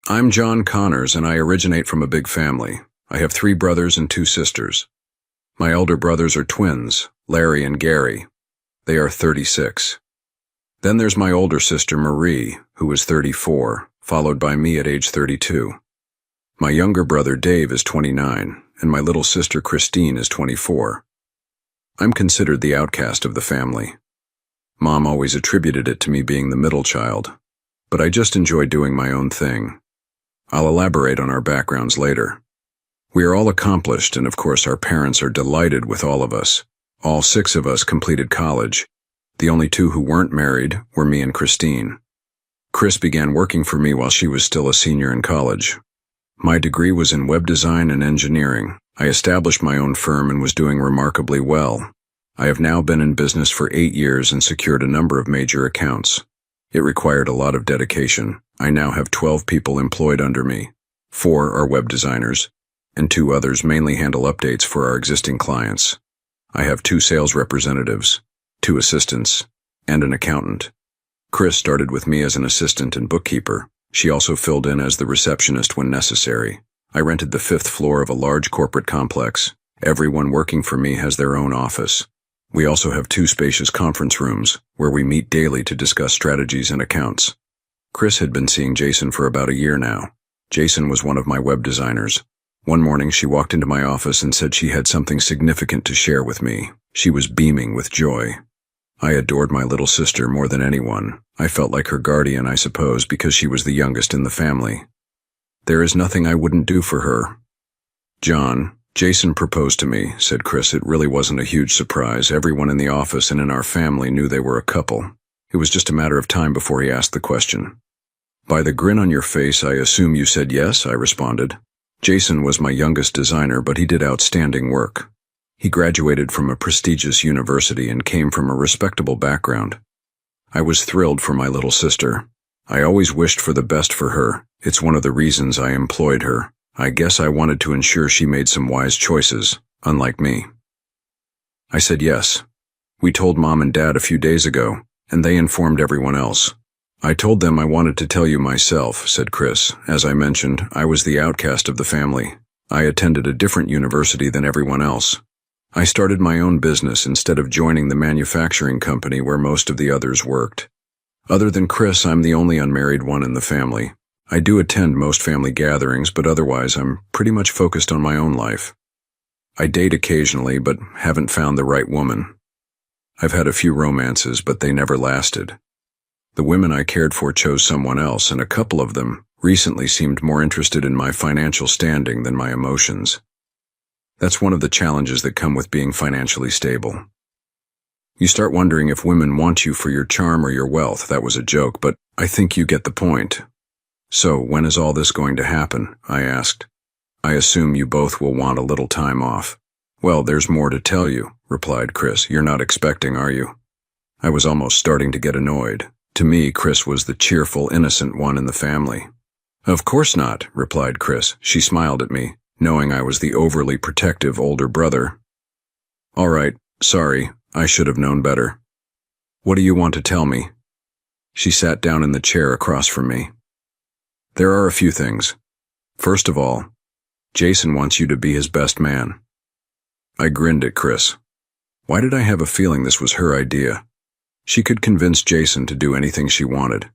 I'm John Connors, and I originate from a big family. I have 3 brothers and 2 sisters. My elder brothers are twins, Larry and Gary. They are 36. Then there's my older sister, Marie, who is 34, followed by me at age 32. My younger brother, Dave, is 29, and my little sister, Christine, is 24. I'm considered the outcast of the family. Mom always attributed it to me being the middle child, but I just enjoy doing my own thing. I'll elaborate on our backgrounds later. We are all accomplished, and of course our parents are delighted with all of us. All 6 of us completed college. The only 2 who weren't married were me and Christine. Chris began working for me while she was still a senior in college. My degree was in web design and engineering. I established my own firm and was doing remarkably well. I have now been in business for 8 years and secured a number of major accounts. It required a lot of dedication. I now have 12 people employed under me. 4 are web designers, and 2 others mainly handle updates for our existing clients. I have 2 sales representatives, 2 assistants, and an accountant. Chris started with me as an assistant and bookkeeper. She also filled in as the receptionist when necessary. I rented the 5th floor of a large corporate complex. Everyone working for me has their own office. We also have 2 spacious conference rooms, where we meet daily to discuss strategies and accounts. Chris had been seeing Jason for about a year now. Jason was one of my web designers. One morning she walked into my office and said she had something significant to share with me. She was beaming with joy. I adored my little sister more than anyone. I felt like her guardian, I suppose, because she was the youngest in the family. There is nothing I wouldn't do for her. John, Jason proposed to me, said Chris. It really wasn't a huge surprise. Everyone in the office and in our family knew they were a couple. It was just a matter of time before he asked the question. By the grin on your face, I assume you said yes, I responded. Jason was my youngest designer, but he did outstanding work. He graduated from a prestigious university and came from a respectable background. I was thrilled for my little sister. I always wished for the best for her. It's one of the reasons I employed her. I guess I wanted to ensure she made some wise choices, unlike me. I said yes. We told Mom and Dad a few days ago, and they informed everyone else. I told them I wanted to tell you myself, said Chris. As I mentioned, I was the outcast of the family. I attended a different university than everyone else. I started my own business instead of joining the manufacturing company where most of the others worked. Other than Chris, I'm the only unmarried one in the family. I do attend most family gatherings, but otherwise I'm pretty much focused on my own life. I date occasionally, but haven't found the right woman. I've had a few romances, but they never lasted. The women I cared for chose someone else, and a couple of them recently seemed more interested in my financial standing than my emotions. That's one of the challenges that come with being financially stable. You start wondering if women want you for your charm or your wealth. That was a joke, but I think you get the point. So, when is all this going to happen? I asked. I assume you both will want a little time off. Well, there's more to tell you, replied Chris. You're not expecting, are you? I was almost starting to get annoyed. To me, Chris was the cheerful, innocent one in the family. Of course not, replied Chris. She smiled at me, knowing I was the overly protective older brother. All right, sorry, I should have known better. What do you want to tell me? She sat down in the chair across from me. There are a few things. First of all, Jason wants you to be his best man. I grinned at Chris. Why did I have a feeling this was her idea? She could convince Jason to do anything she wanted.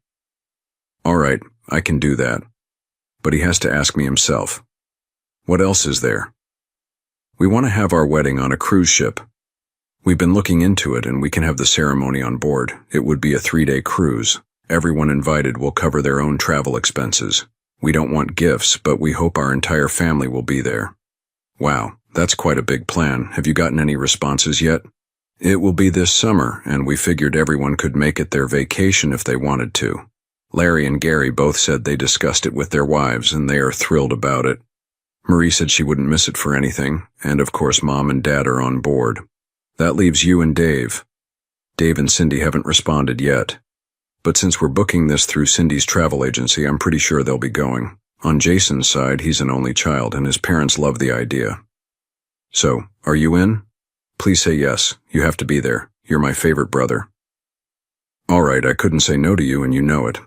All right, I can do that. But he has to ask me himself. What else is there? We want to have our wedding on a cruise ship. We've been looking into it, and we can have the ceremony on board. It would be a 3-day cruise. Everyone invited will cover their own travel expenses. We don't want gifts, but we hope our entire family will be there. Wow, that's quite a big plan. Have you gotten any responses yet? It will be this summer, and we figured everyone could make it their vacation if they wanted to. Larry and Gary both said they discussed it with their wives, and they are thrilled about it. Marie said she wouldn't miss it for anything, and of course Mom and Dad are on board. That leaves you and Dave. Dave and Cindy haven't responded yet. But since we're booking this through Cindy's travel agency, I'm pretty sure they'll be going. On Jason's side, he's an only child, and his parents love the idea. So, are you in? Please say yes. You have to be there. You're my favorite brother. All right, I couldn't say no to you, and you know it.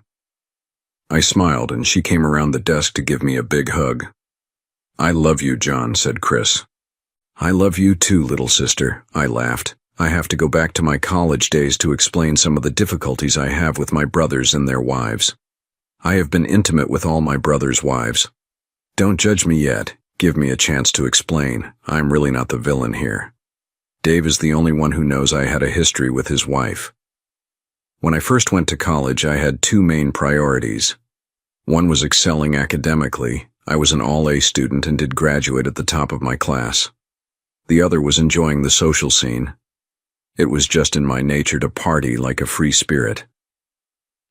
I smiled, and she came around the desk to give me a big hug. "I love you, John," said Chris. "I love you too, little sister," I laughed. I have to go back to my college days to explain some of the difficulties I have with my brothers and their wives. I have been intimate with all my brothers' wives. Don't judge me yet. Give me a chance to explain. I'm really not the villain here. Dave is the only one who knows I had a history with his wife. When I first went to college, I had two main priorities. One was excelling academically. I was an all-A student and did graduate at the top of my class. The other was enjoying the social scene. It was just in my nature to party like a free spirit.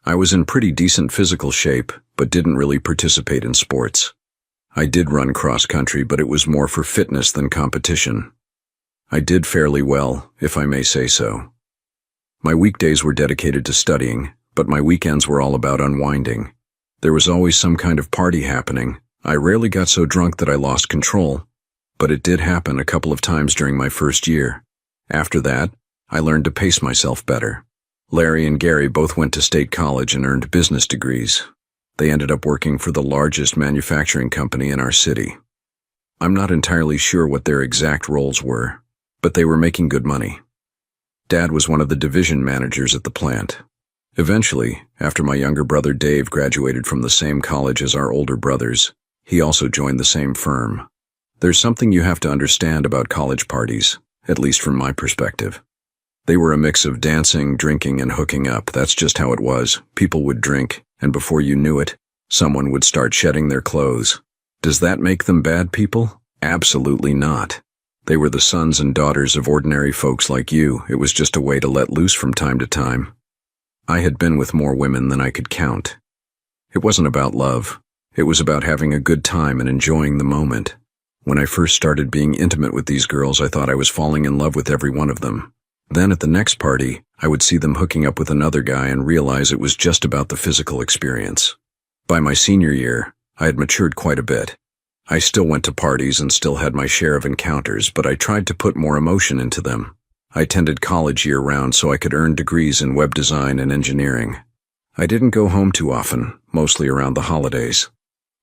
I was in pretty decent physical shape, but didn't really participate in sports. I did run cross-country, but it was more for fitness than competition. I did fairly well, if I may say so. My weekdays were dedicated to studying, but my weekends were all about unwinding. There was always some kind of party happening. I rarely got so drunk that I lost control, but it did happen a couple of times during my first year. After that, I learned to pace myself better. Larry and Gary both went to state college and earned business degrees. They ended up working for the largest manufacturing company in our city. I'm not entirely sure what their exact roles were, but they were making good money. Dad was one of the division managers at the plant. Eventually, after my younger brother Dave graduated from the same college as our older brothers, he also joined the same firm. There's something you have to understand about college parties, at least from my perspective. They were a mix of dancing, drinking, and hooking up. That's just how it was. People would drink, and before you knew it, someone would start shedding their clothes. Does that make them bad people? Absolutely not. They were the sons and daughters of ordinary folks like you. It was just a way to let loose from time to time. I had been with more women than I could count. It wasn't about love. It was about having a good time and enjoying the moment. When I first started being intimate with these girls, I thought I was falling in love with every one of them. Then at the next party, I would see them hooking up with another guy and realize it was just about the physical experience. By my senior year, I had matured quite a bit. I still went to parties and still had my share of encounters, but I tried to put more emotion into them. I attended college year-round so I could earn degrees in web design and engineering. I didn't go home too often, mostly around the holidays.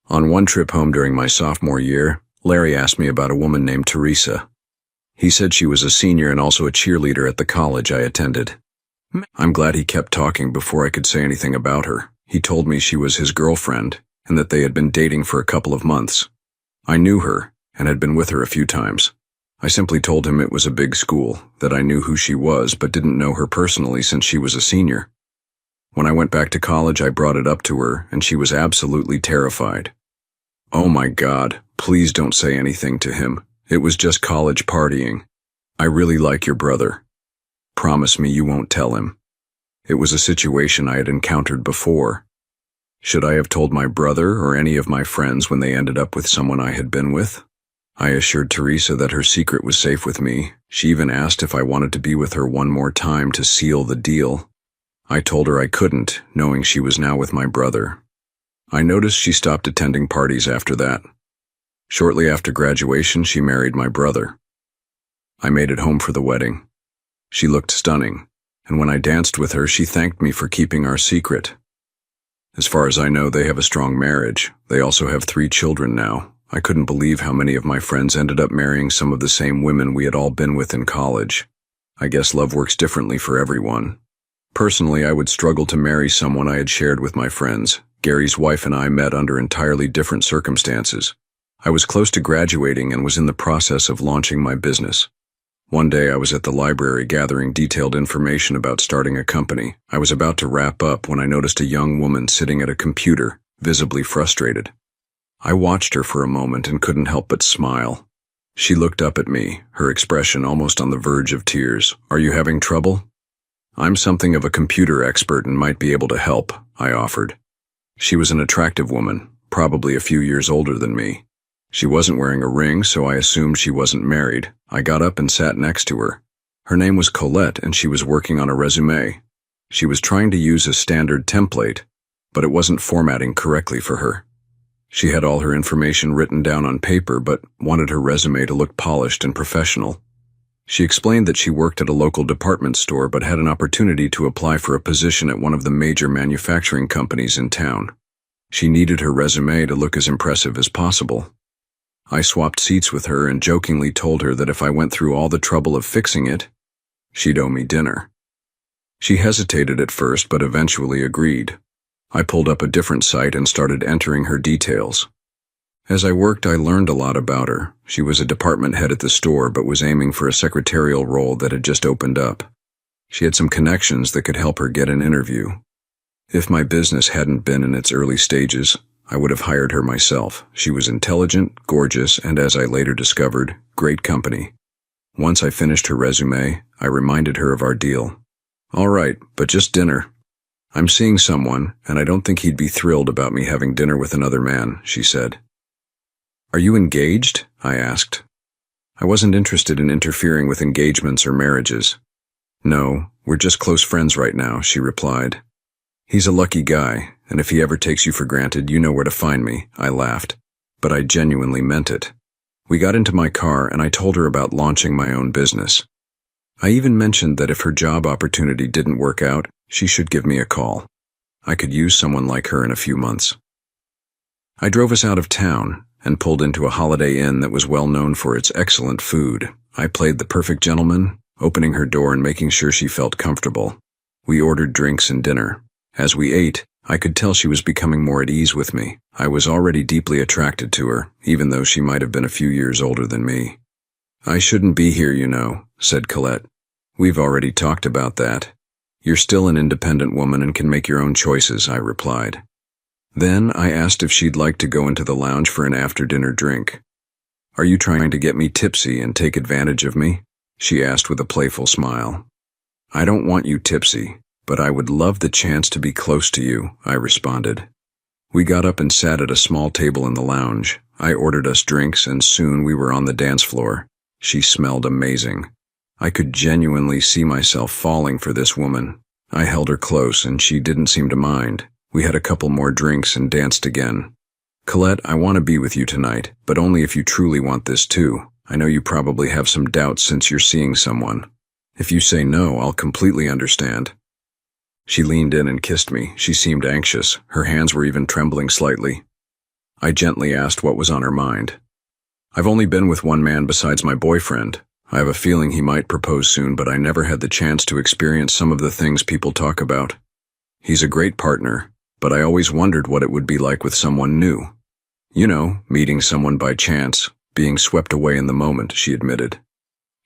On one trip home during my sophomore year, Larry asked me about a woman named Teresa. He said she was a senior and also a cheerleader at the college I attended. I'm glad he kept talking before I could say anything about her. He told me she was his girlfriend and that they had been dating for a couple of months. I knew her and had been with her a few times. I simply told him it was a big school, that I knew who she was but didn't know her personally since she was a senior. When I went back to college, I brought it up to her and she was absolutely terrified. "Oh my God, please don't say anything to him. It was just college partying. I really like your brother. Promise me you won't tell him." It was a situation I had encountered before. Should I have told my brother or any of my friends when they ended up with someone I had been with? I assured Teresa that her secret was safe with me. She even asked if I wanted to be with her one more time to seal the deal. I told her I couldn't, knowing she was now with my brother. I noticed she stopped attending parties after that. Shortly after graduation, she married my brother. I made it home for the wedding. She looked stunning, and when I danced with her, she thanked me for keeping our secret. As far as I know, they have a strong marriage. They also have 3 children now. I couldn't believe how many of my friends ended up marrying some of the same women we had all been with in college. I guess love works differently for everyone. Personally, I would struggle to marry someone I had shared with my friends. Gary's wife and I met under entirely different circumstances. I was close to graduating and was in the process of launching my business. One day I was at the library gathering detailed information about starting a company. I was about to wrap up when I noticed a young woman sitting at a computer, visibly frustrated. I watched her for a moment and couldn't help but smile. She looked up at me, her expression almost on the verge of tears. "Are you having trouble?" "I'm something of a computer expert and might be able to help," I offered. She was an attractive woman, probably a few years older than me. She wasn't wearing a ring, so I assumed she wasn't married. I got up and sat next to her. Her name was Colette, and she was working on a resume. She was trying to use a standard template, but it wasn't formatting correctly for her. She had all her information written down on paper, but wanted her resume to look polished and professional. She explained that she worked at a local department store but had an opportunity to apply for a position at one of the major manufacturing companies in town. She needed her resume to look as impressive as possible. I swapped seats with her and jokingly told her that if I went through all the trouble of fixing it, she'd owe me dinner. She hesitated at first but eventually agreed. I pulled up a different site and started entering her details. As I worked, I learned a lot about her. She was a department head at the store but was aiming for a secretarial role that had just opened up. She had some connections that could help her get an interview. If my business hadn't been in its early stages, I would have hired her myself. She was intelligent, gorgeous, and as I later discovered, great company. Once I finished her resume, I reminded her of our deal. "All right, but just dinner. I'm seeing someone, and I don't think he'd be thrilled about me having dinner with another man," she said. "Are you engaged?" I asked. I wasn't interested in interfering with engagements or marriages. "No, we're just close friends right now," she replied. "He's a lucky guy, and if he ever takes you for granted, you know where to find me," I laughed. But I genuinely meant it. We got into my car and I told her about launching my own business. I even mentioned that if her job opportunity didn't work out, she should give me a call. I could use someone like her in a few months. I drove us out of town and pulled into a Holiday Inn that was well known for its excellent food. I played the perfect gentleman, opening her door and making sure she felt comfortable. We ordered drinks and dinner. As we ate, I could tell she was becoming more at ease with me. I was already deeply attracted to her, even though she might have been a few years older than me. "I shouldn't be here, you know," said Colette. "We've already talked about that. You're still an independent woman and can make your own choices," I replied. Then I asked if she'd like to go into the lounge for an after-dinner drink. "Are you trying to get me tipsy and take advantage of me?" she asked with a playful smile. "I don't want you tipsy, but I would love the chance to be close to you," I responded. We got up and sat at a small table in the lounge. I ordered us drinks and soon we were on the dance floor. She smelled amazing. I could genuinely see myself falling for this woman. I held her close and she didn't seem to mind. We had a couple more drinks and danced again. "Colette, I want to be with you tonight, but only if you truly want this too. I know you probably have some doubts since you're seeing someone. If you say no, I'll completely understand." She leaned in and kissed me. She seemed anxious. Her hands were even trembling slightly. I gently asked what was on her mind. "I've only been with one man besides my boyfriend. I have a feeling he might propose soon, but I never had the chance to experience some of the things people talk about. He's a great partner, but I always wondered what it would be like with someone new. You know, meeting someone by chance, being swept away in the moment," she admitted.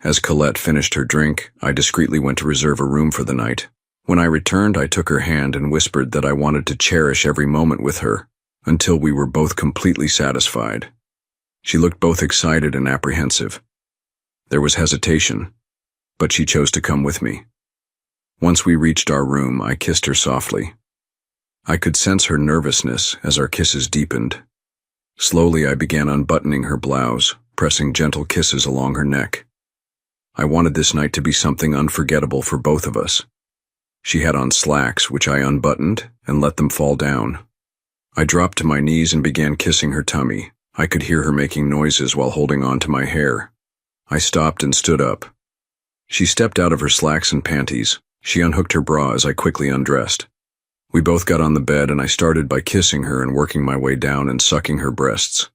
As Colette finished her drink, I discreetly went to reserve a room for the night. When I returned, I took her hand and whispered that I wanted to cherish every moment with her, until we were both completely satisfied. She looked both excited and apprehensive. There was hesitation, but she chose to come with me. Once we reached our room, I kissed her softly. I could sense her nervousness as our kisses deepened. Slowly, I began unbuttoning her blouse, pressing gentle kisses along her neck. I wanted this night to be something unforgettable for both of us. She had on slacks, which I unbuttoned and let them fall down. I dropped to my knees and began kissing her tummy. I could hear her making noises while holding on to my hair. I stopped and stood up. She stepped out of her slacks and panties. She unhooked her bra as I quickly undressed. We both got on the bed and I started by kissing her and working my way down and sucking her breasts.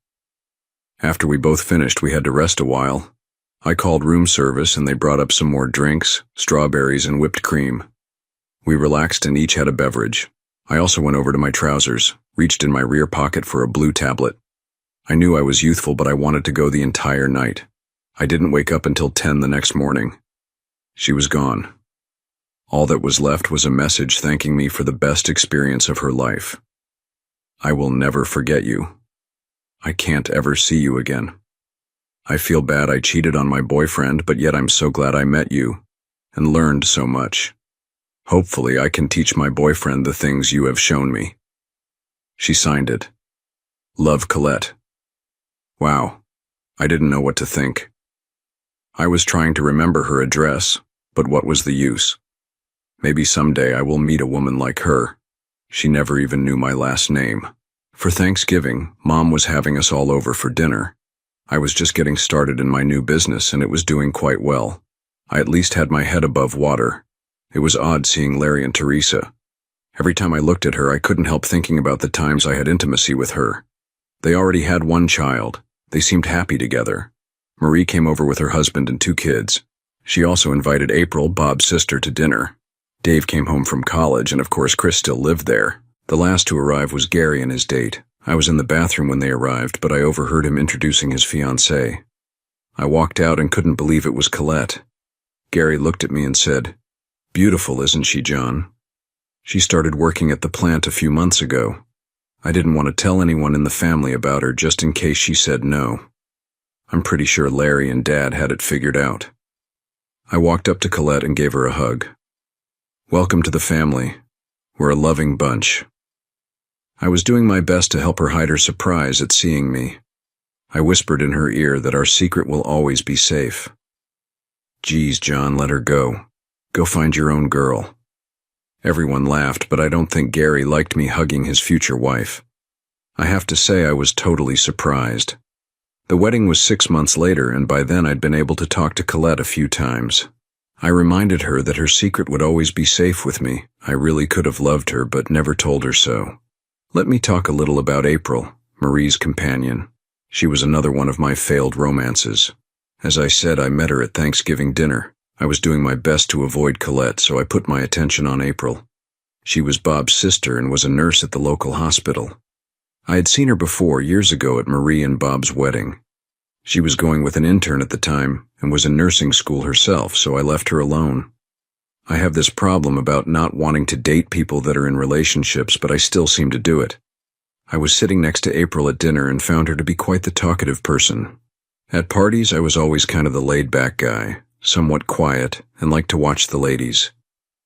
After we both finished, we had to rest a while. I called room service and they brought up some more drinks, strawberries, and whipped cream. We relaxed and each had a beverage. I also went over to my trousers, reached in my rear pocket for a blue tablet. I knew I was youthful, but I wanted to go the entire night. I didn't wake up until 10 the next morning. She was gone. All that was left was a message thanking me for the best experience of her life. "I will never forget you. I can't ever see you again. I feel bad I cheated on my boyfriend, but yet I'm so glad I met you and learned so much. Hopefully I can teach my boyfriend the things you have shown me." She signed it. "Love, Colette." Wow, I didn't know what to think. I was trying to remember her address, but what was the use? Maybe someday I will meet a woman like her. She never even knew my last name. For Thanksgiving, Mom was having us all over for dinner. I was just getting started in my new business and it was doing quite well. I at least had my head above water. It was odd seeing Larry and Teresa. Every time I looked at her, I couldn't help thinking about the times I had intimacy with her. They already had one child. They seemed happy together. Marie came over with her husband and 2 kids. She also invited April, Bob's sister, to dinner. Dave came home from college, and of course Chris still lived there. The last to arrive was Gary and his date. I was in the bathroom when they arrived, but I overheard him introducing his fiancée. I walked out and couldn't believe it was Colette. Gary looked at me and said, "Beautiful, isn't she, John? She started working at the plant a few months ago. I didn't want to tell anyone in the family about her just in case she said no. I'm pretty sure Larry and Dad had it figured out." I walked up to Colette and gave her a hug. "Welcome to the family. We're a loving bunch." I was doing my best to help her hide her surprise at seeing me. I whispered in her ear that our secret will always be safe. "Geez, John, let her go. Go find your own girl." Everyone laughed, but I don't think Gary liked me hugging his future wife. I have to say I was totally surprised. The wedding was 6 months later, and by then I'd been able to talk to Colette a few times. I reminded her that her secret would always be safe with me. I really could have loved her, but never told her so. Let me talk a little about April, Marie's companion. She was another one of my failed romances. As I said, I met her at Thanksgiving dinner. I was doing my best to avoid Colette, so I put my attention on April. She was Bob's sister and was a nurse at the local hospital. I had seen her before, years ago, at Marie and Bob's wedding. She was going with an intern at the time and was in nursing school herself, so I left her alone. I have this problem about not wanting to date people that are in relationships, but I still seem to do it. I was sitting next to April at dinner and found her to be quite the talkative person. At parties, I was always kind of the laid-back guy, somewhat quiet, and liked to watch the ladies.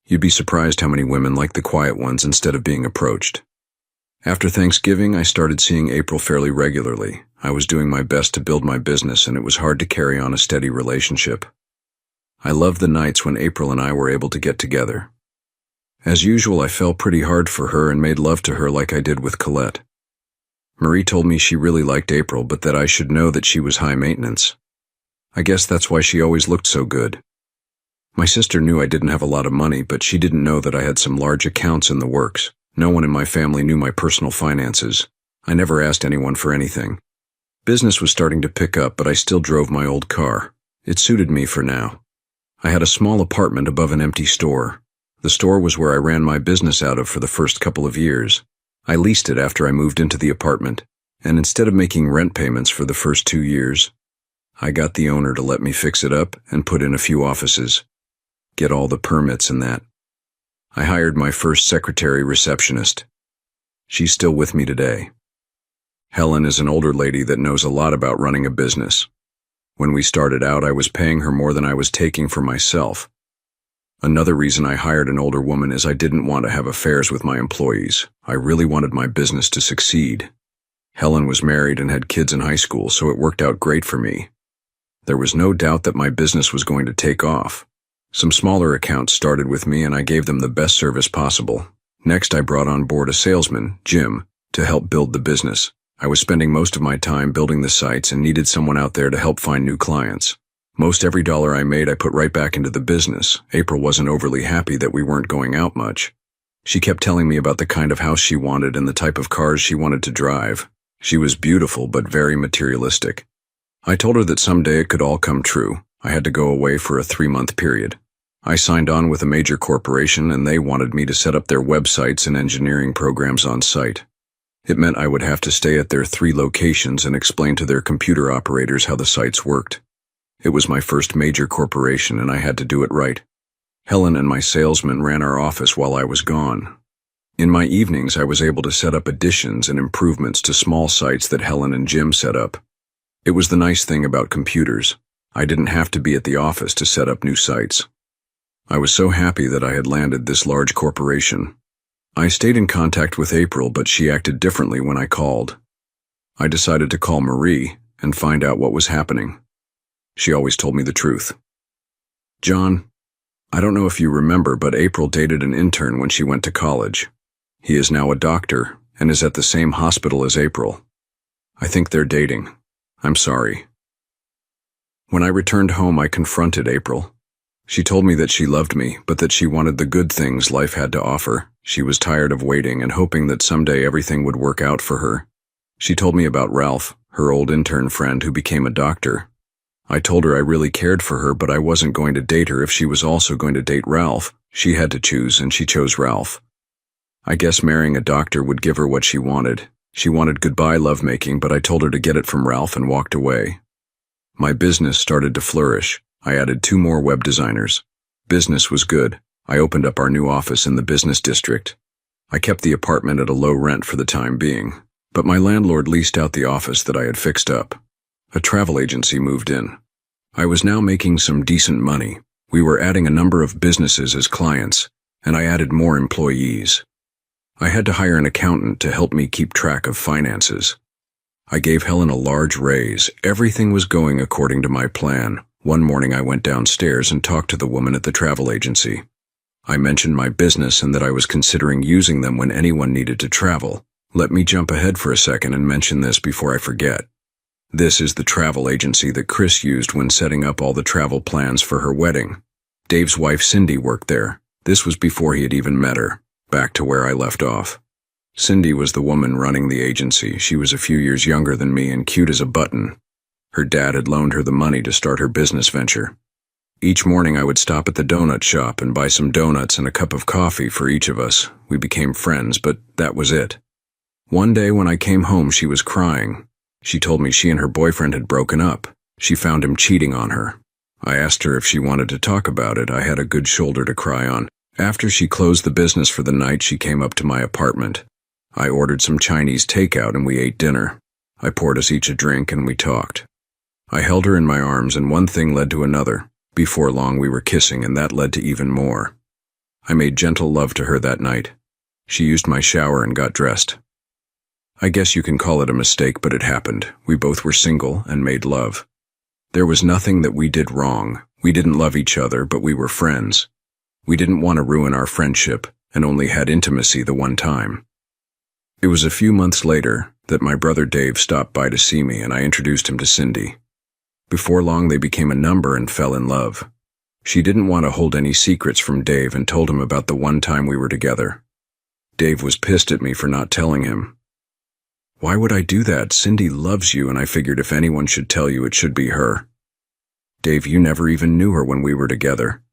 You'd be surprised how many women like the quiet ones instead of being approached. After Thanksgiving, I started seeing April fairly regularly. I was doing my best to build my business, and it was hard to carry on a steady relationship. I loved the nights when April and I were able to get together. As usual, I fell pretty hard for her and made love to her like I did with Colette. Marie told me she really liked April, but that I should know that she was high maintenance. I guess that's why she always looked so good. My sister knew I didn't have a lot of money, but she didn't know that I had some large accounts in the works. No one in my family knew my personal finances. I never asked anyone for anything. Business was starting to pick up, but I still drove my old car. It suited me for now. I had a small apartment above an empty store. The store was where I ran my business out of for the first couple of years. I leased it after I moved into the apartment, and instead of making rent payments for the first 2 years, I got the owner to let me fix it up and put in a few offices, get all the permits and that. I hired my first secretary receptionist. She's still with me today. Helen is an older lady that knows a lot about running a business. When we started out, I was paying her more than I was taking for myself. Another reason I hired an older woman is I didn't want to have affairs with my employees. I really wanted my business to succeed. Helen was married and had kids in high school, so it worked out great for me. There was no doubt that my business was going to take off. Some smaller accounts started with me, and I gave them the best service possible. Next, I brought on board a salesman, Jim, to help build the business. I was spending most of my time building the sites and needed someone out there to help find new clients. Most every dollar I made I put right back into the business. April wasn't overly happy that we weren't going out much. She kept telling me about the kind of house she wanted and the type of cars she wanted to drive. She was beautiful but very materialistic. I told her that someday it could all come true. I had to go away for a 3-month period. I signed on with a major corporation, and they wanted me to set up their websites and engineering programs on site. It meant I would have to stay at their 3 locations and explain to their computer operators how the sites worked. It was my first major corporation, and I had to do it right. Helen and my salesman ran our office while I was gone. In my evenings, I was able to set up additions and improvements to small sites that Helen and Jim set up. It was the nice thing about computers. I didn't have to be at the office to set up new sites. I was so happy that I had landed this large corporation. I stayed in contact with April, but she acted differently when I called. I decided to call Marie and find out what was happening. She always told me the truth. "John, I don't know if you remember, but April dated an intern when she went to college. He is now a doctor and is at the same hospital as April. I think they're dating. I'm sorry." When I returned home, I confronted April. She told me that she loved me, but that she wanted the good things life had to offer. She was tired of waiting and hoping that someday everything would work out for her. She told me about Ralph, her old intern friend who became a doctor. I told her I really cared for her, but I wasn't going to date her if she was also going to date Ralph. She had to choose, and she chose Ralph. I guess marrying a doctor would give her what she wanted. She wanted goodbye lovemaking, but I told her to get it from Ralph and walked away. My business started to flourish. I added 2 more web designers. Business was good. I opened up our new office in the business district. I kept the apartment at a low rent for the time being, but my landlord leased out the office that I had fixed up. A travel agency moved in. I was now making some decent money. We were adding a number of businesses as clients, and I added more employees. I had to hire an accountant to help me keep track of finances. I gave Helen a large raise. Everything was going according to my plan. One morning I went downstairs and talked to the woman at the travel agency. I mentioned my business and that I was considering using them when anyone needed to travel. Let me jump ahead for a second and mention this before I forget. This is the travel agency that Chris used when setting up all the travel plans for her wedding. Dave's wife Cindy worked there. This was before he had even met her. Back to where I left off. Cindy was the woman running the agency. She was a few years younger than me and cute as a button. Her dad had loaned her the money to start her business venture. Each morning I would stop at the donut shop and buy some donuts and a cup of coffee for each of us. We became friends, but that was it. One day when I came home, she was crying. She told me she and her boyfriend had broken up. She found him cheating on her. I asked her if she wanted to talk about it. I had a good shoulder to cry on. After she closed the business for the night, she came up to my apartment. I ordered some Chinese takeout and we ate dinner. I poured us each a drink and we talked. I held her in my arms and one thing led to another. Before long we were kissing and that led to even more. I made gentle love to her that night. She used my shower and got dressed. I guess you can call it a mistake, but it happened. We both were single and made love. There was nothing that we did wrong. We didn't love each other, but we were friends. We didn't want to ruin our friendship and only had intimacy the one time. It was a few months later that my brother Dave stopped by to see me and I introduced him to Cindy. Before long they became a number and fell in love. She didn't want to hold any secrets from Dave and told him about the one time we were together. Dave was pissed at me for not telling him. Why would I do that? Cindy loves you and I figured if anyone should tell you it should be her. Dave, you never even knew her when we were together.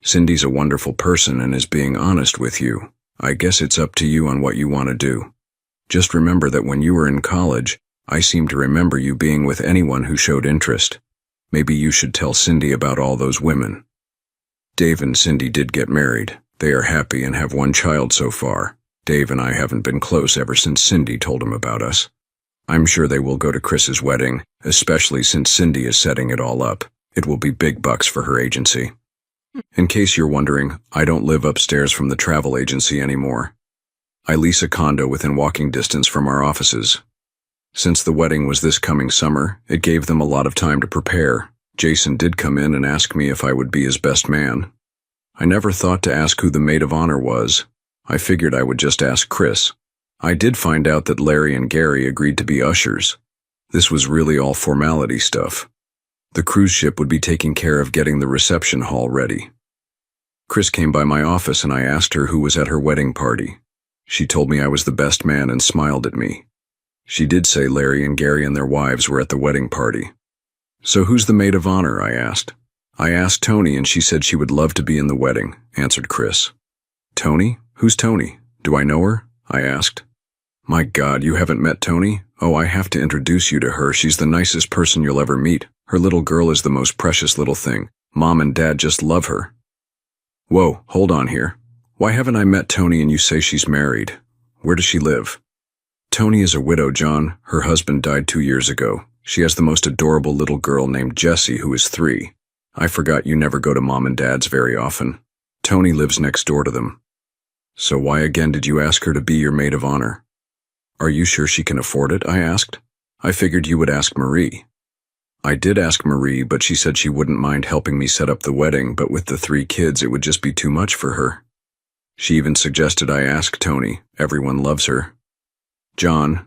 Cindy's a wonderful person and is being honest with you. I guess it's up to you on what you want to do. Just remember that when you were in college, I seem to remember you being with anyone who showed interest. Maybe you should tell Cindy about all those women. Dave and Cindy did get married. They are happy and have 1 child so far. Dave and I haven't been close ever since Cindy told him about us. I'm sure they will go to Chris's wedding, especially since Cindy is setting it all up. It will be big bucks for her agency. In case you're wondering, I don't live upstairs from the travel agency anymore. I lease a condo within walking distance from our offices. Since the wedding was this coming summer, it gave them a lot of time to prepare. Jason did come in and ask me if I would be his best man. I never thought to ask who the maid of honor was. I figured I would just ask Chris. I did find out that Larry and Gary agreed to be ushers. This was really all formality stuff. The cruise ship would be taking care of getting the reception hall ready. Chris came by my office and I asked her who was at her wedding party. She told me I was the best man and smiled at me. She did say Larry and Gary and their wives were at the wedding party. So who's the maid of honor? I asked. I asked Tony and she said she would love to be in the wedding, answered Chris. Tony? Who's Tony? Do I know her? I asked. My God, you haven't met Tony? Oh, I have to introduce you to her. She's the nicest person you'll ever meet. Her little girl is the most precious little thing. Mom and Dad just love her. Whoa, hold on here. Why haven't I met Tony and you say she's married? Where does she live? Tony is a widow, John. Her husband died 2 years ago. She has the most adorable little girl named Jessie who is 3. I forgot you never go to Mom and Dad's very often. Tony lives next door to them. So why again did you ask her to be your maid of honor? Are you sure she can afford it? I asked. I figured you would ask Marie. I did ask Marie, but she said she wouldn't mind helping me set up the wedding, but with the 3 kids it would just be too much for her. She even suggested I ask Tony. Everyone loves her. John,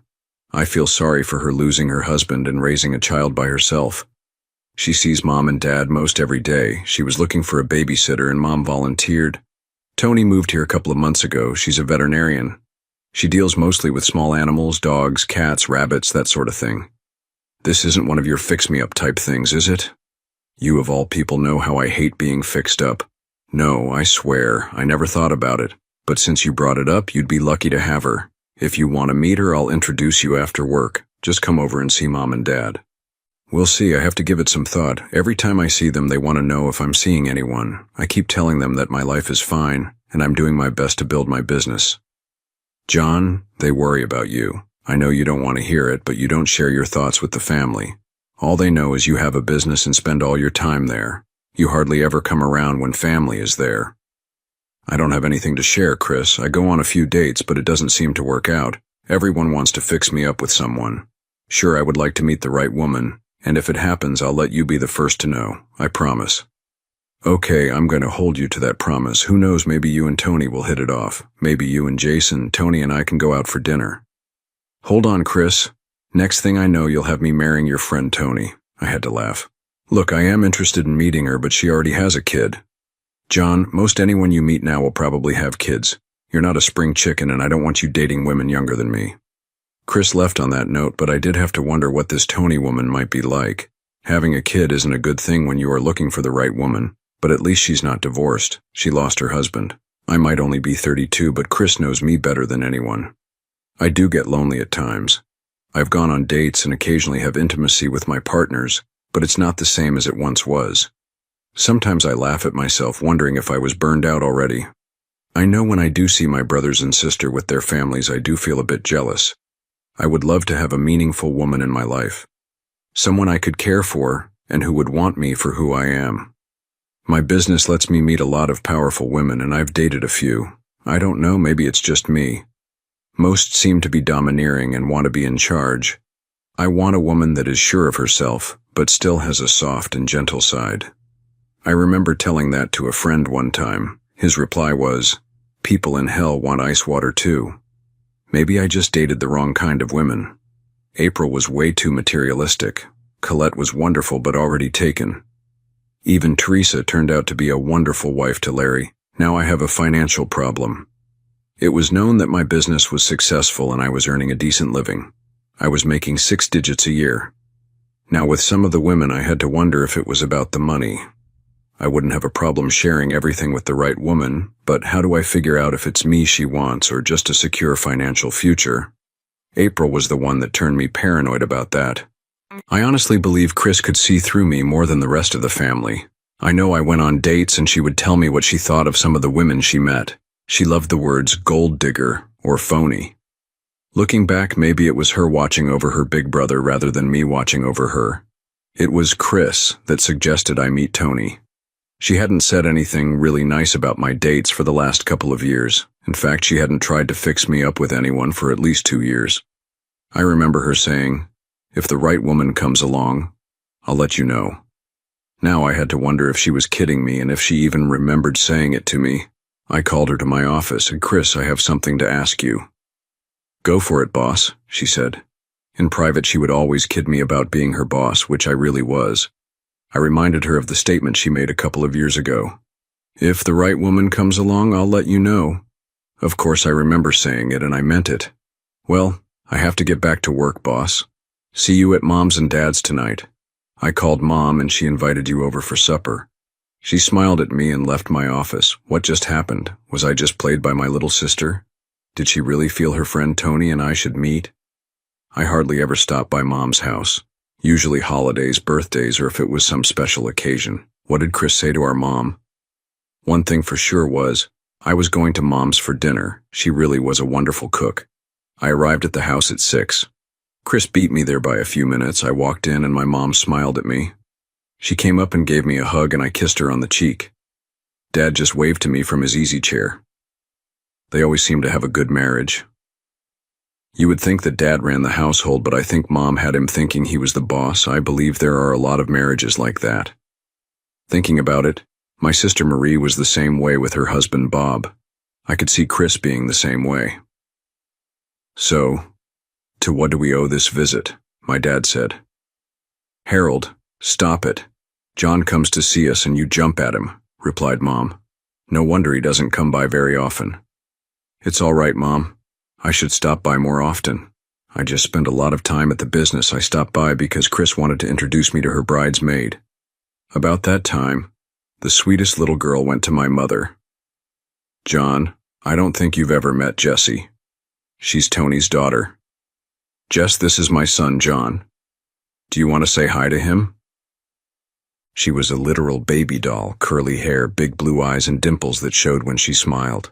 I feel sorry for her losing her husband and raising a child by herself. She sees Mom and Dad most every day. She was looking for a babysitter and Mom volunteered. Tony moved here a couple of months ago. She's a veterinarian. She deals mostly with small animals, dogs, cats, rabbits, that sort of thing. This isn't one of your fix-me-up type things, is it? You of all people know how I hate being fixed up. No, I swear, I never thought about it. But since you brought it up, you'd be lucky to have her. If you want to meet her, I'll introduce you after work. Just come over and see Mom and Dad. We'll see, I have to give it some thought. Every time I see them, they want to know if I'm seeing anyone. I keep telling them that my life is fine, and I'm doing my best to build my business. John, they worry about you. I know you don't want to hear it, but you don't share your thoughts with the family. All they know is you have a business and spend all your time there. You hardly ever come around when family is there. I don't have anything to share, Chris. I go on a few dates, but it doesn't seem to work out. Everyone wants to fix me up with someone. Sure, I would like to meet the right woman, and if it happens, I'll let you be the first to know. I promise. Okay, I'm going to hold you to that promise. Who knows, maybe you and Tony will hit it off. Maybe you and Jason, Tony and I can go out for dinner. Hold on, Chris. Next thing I know, you'll have me marrying your friend Tony. I had to laugh. Look, I am interested in meeting her, but she already has a kid. John, most anyone you meet now will probably have kids. You're not a spring chicken, and I don't want you dating women younger than me. Chris left on that note, but I did have to wonder what this Tony woman might be like. Having a kid isn't a good thing when you are looking for the right woman, but at least she's not divorced. She lost her husband. I might only be 32, but Chris knows me better than anyone. I do get lonely at times. I've gone on dates and occasionally have intimacy with my partners, but it's not the same as it once was. Sometimes I laugh at myself, wondering if I was burned out already. I know when I do see my brothers and sister with their families, I do feel a bit jealous. I would love to have a meaningful woman in my life. Someone I could care for and who would want me for who I am. My business lets me meet a lot of powerful women, and I've dated a few. I don't know, maybe it's just me. Most seem to be domineering and want to be in charge. I want a woman that is sure of herself, but still has a soft and gentle side. I remember telling that to a friend one time. His reply was, "People in hell want ice water too." Maybe I just dated the wrong kind of women. April was way too materialistic. Colette was wonderful but already taken. Even Teresa turned out to be a wonderful wife to Larry. Now I have a financial problem. It was known that my business was successful and I was earning a decent living. I was making 6 digits a year. Now with some of the women I had to wonder if it was about the money. I wouldn't have a problem sharing everything with the right woman, but how do I figure out if it's me she wants or just a secure financial future? April was the one that turned me paranoid about that. I honestly believe Chris could see through me more than the rest of the family. I know I went on dates and she would tell me what she thought of some of the women she met. She loved the words gold digger or phony. Looking back, maybe it was her watching over her big brother rather than me watching over her. It was Chris that suggested I meet Tony. She hadn't said anything really nice about my dates for the last couple of years. In fact, she hadn't tried to fix me up with anyone for at least 2 years. I remember her saying, "If the right woman comes along, I'll let you know." Now I had to wonder if she was kidding me and if she even remembered saying it to me. I called her to my office and, "Chris, I have something to ask you." "Go for it, boss," she said. In private, she would always kid me about being her boss, which I really was. I reminded her of the statement she made a couple of years ago. "If the right woman comes along, I'll let you know." Of course, I remember saying it, and I meant it. "Well, I have to get back to work, boss. See you at Mom's and Dad's tonight. I called Mom, and she invited you over for supper." She smiled at me and left my office. What just happened? Was I just played by my little sister? Did she really feel her friend Tony and I should meet? I hardly ever stopped by Mom's house. Usually holidays, birthdays, or if it was some special occasion. What did Chris say to our mom? One thing for sure was, I was going to Mom's for dinner. She really was a wonderful cook. I arrived at the house at 6. Chris beat me there by a few minutes. I walked in and my mom smiled at me. She came up and gave me a hug and I kissed her on the cheek. Dad just waved to me from his easy chair. They always seemed to have a good marriage. You would think that Dad ran the household, but I think Mom had him thinking he was the boss. I believe there are a lot of marriages like that. Thinking about it, my sister Marie was the same way with her husband Bob. I could see Chris being the same way. "So, to what do we owe this visit?" my dad said. "Harold," Stop it. John comes to see us and you jump at him, replied Mom. No wonder he doesn't come by very often. It's all right, Mom. I should stop by more often. I just spend a lot of time at the business. I stopped by because Chris wanted to introduce me to her bridesmaid. About that time, the sweetest little girl went to my mother. John, I don't think you've ever met Jessie. She's Tony's daughter. Jess, this is my son, John. Do you want to say hi to him? She was a literal baby doll, curly hair, big blue eyes, and dimples that showed when she smiled.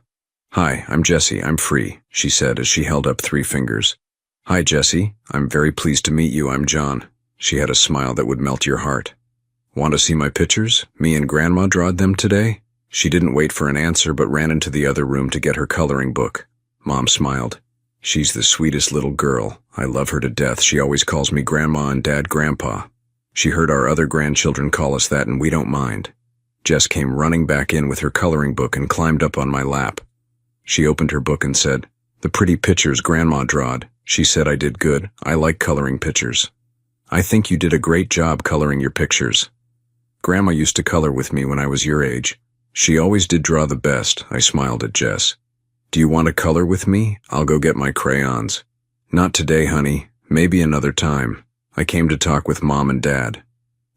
Hi, I'm Jessie. I'm free, she said as she held up 3 fingers. Hi, Jessie. I'm very pleased to meet you. I'm John. She had a smile that would melt your heart. Want to see my pictures? Me and Grandma drawed them today? She didn't wait for an answer but ran into the other room to get her coloring book. Mom smiled. She's the sweetest little girl. I love her to death. She always calls me Grandma and Dad Grandpa. She heard our other grandchildren call us that and we don't mind. Jess came running back in with her coloring book and climbed up on my lap. She opened her book and said, "The pretty pictures Grandma drawed. She said I did good. I like coloring pictures." "I think you did a great job coloring your pictures. Grandma used to color with me when I was your age. She always did draw the best." I smiled at Jess. "Do you want to color with me? I'll go get my crayons." "Not today, honey. Maybe another time. I came to talk with Mom and Dad."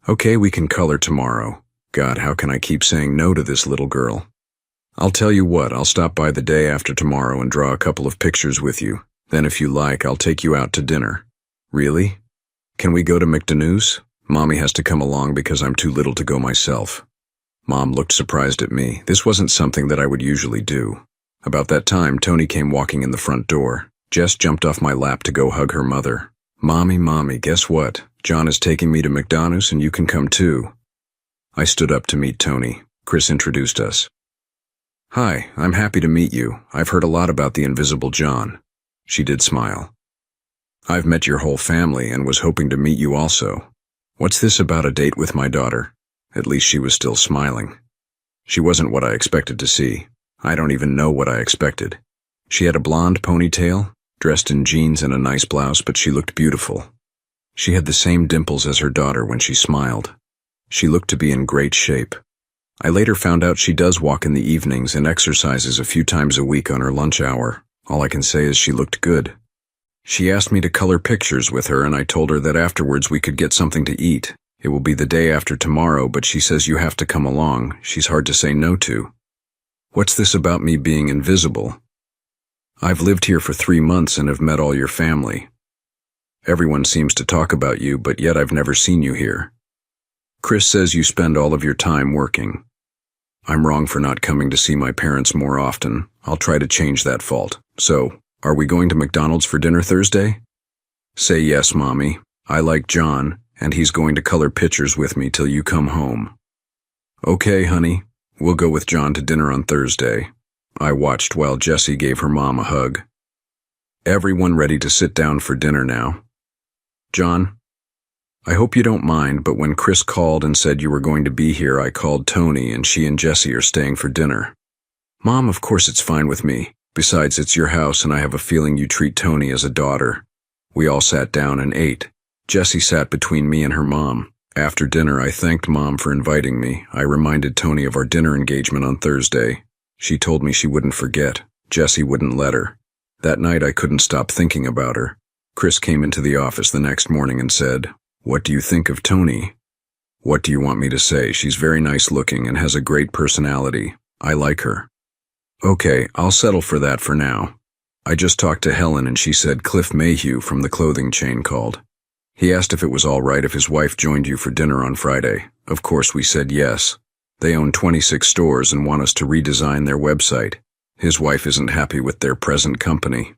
"Okay, we can color tomorrow." God, how can I keep saying no to this little girl? "I'll tell you what, I'll stop by the day after tomorrow and draw a couple of pictures with you. Then if you like, I'll take you out to dinner." "Really? Can we go to McDonough's? Mommy has to come along because I'm too little to go myself." Mom looked surprised at me. This wasn't something that I would usually do. About that time, Tony came walking in the front door. Jess jumped off my lap to go hug her mother. Mommy, guess what? John is taking me to McDonough's and you can come too." I stood up to meet Tony. Chris introduced us. "Hi, I'm happy to meet you. I've heard a lot about the Invisible John." She did smile. "I've met your whole family and was hoping to meet you also. What's this about a date with my daughter?" At least she was still smiling. She wasn't what I expected to see. I don't even know what I expected. She had a blonde ponytail, dressed in jeans and a nice blouse, but she looked beautiful. She had the same dimples as her daughter when she smiled. She looked to be in great shape. I later found out she does walk in the evenings and exercises a few times a week on her lunch hour. All I can say is she looked good. She asked me to color pictures with her and I told her that afterwards we could get something to eat. It will be the day after tomorrow, but she says you have to come along. She's hard to say no to. What's this about me being invisible? I've lived here for 3 months and have met all your family. Everyone seems to talk about you, but yet I've never seen you here. Chris says you spend all of your time working. I'm wrong for not coming to see my parents more often. I'll try to change that fault. So, are we going to McDonald's for dinner Thursday? Say yes, Mommy. I like John, and he's going to color pictures with me till you come home. Okay, honey. We'll go with John to dinner on Thursday. I watched while Jessie gave her mom a hug. Everyone ready to sit down for dinner now? John, I hope you don't mind, but when Chris called and said you were going to be here, I called Tony and she and Jessie are staying for dinner. Mom, of course it's fine with me. Besides, it's your house and I have a feeling you treat Tony as a daughter. We all sat down and ate. Jessie sat between me and her mom. After dinner, I thanked Mom for inviting me. I reminded Tony of our dinner engagement on Thursday. She told me she wouldn't forget. Jessie wouldn't let her. That night I couldn't stop thinking about her. Chris came into the office the next morning and said, "What do you think of Tony?" "What do you want me to say? She's very nice looking and has a great personality. I like her." "Okay, I'll settle for that for now." I just talked to Helen and she said Cliff Mayhew from the clothing chain called. He asked if it was all right if his wife joined you for dinner on Friday. Of course we said yes. They own 26 stores and want us to redesign their website. His wife isn't happy with their present company.